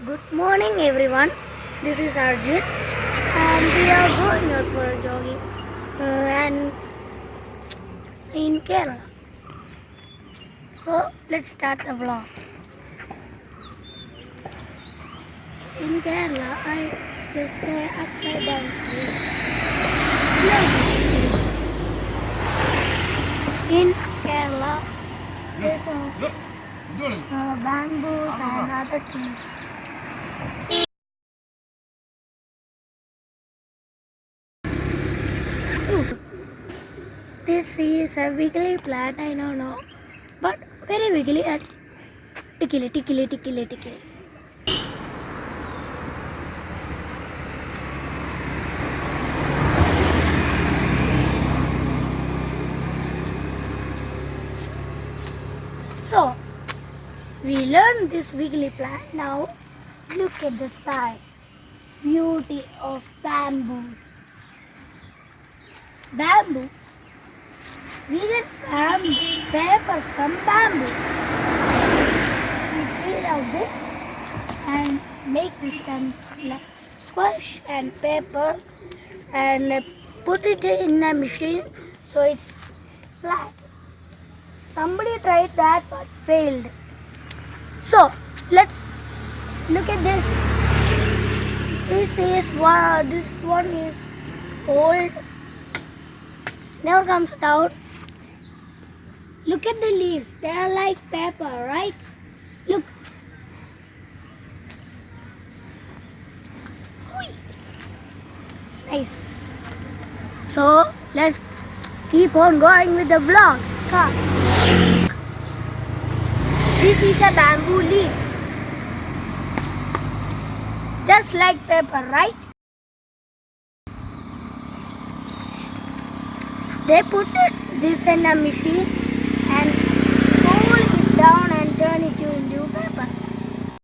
Good morning, everyone. This is Arjun, and we are going out for a jogging and in Kerala. So let's start the vlog. In Kerala, I just say upside down tree. In Kerala, there's bamboos and other trees. Ooh. This is a wiggly plant, I don't know, but very wiggly and tickly, tickly, tickly, tickly. So, we learned this wiggly plant. Now, look at the size. Beauty of bamboo. Bamboo. We get paper from bamboo. We peel out this and make this squash and paper and put it in a machine so it's flat. Somebody tried that but failed. So let's look at this. This one is old. Never comes out. Look at the leaves. They are like paper, right? Look. Nice. So let's keep on going with the vlog. Come. This is a bamboo leaf. Just like paper, right? They put this in a machine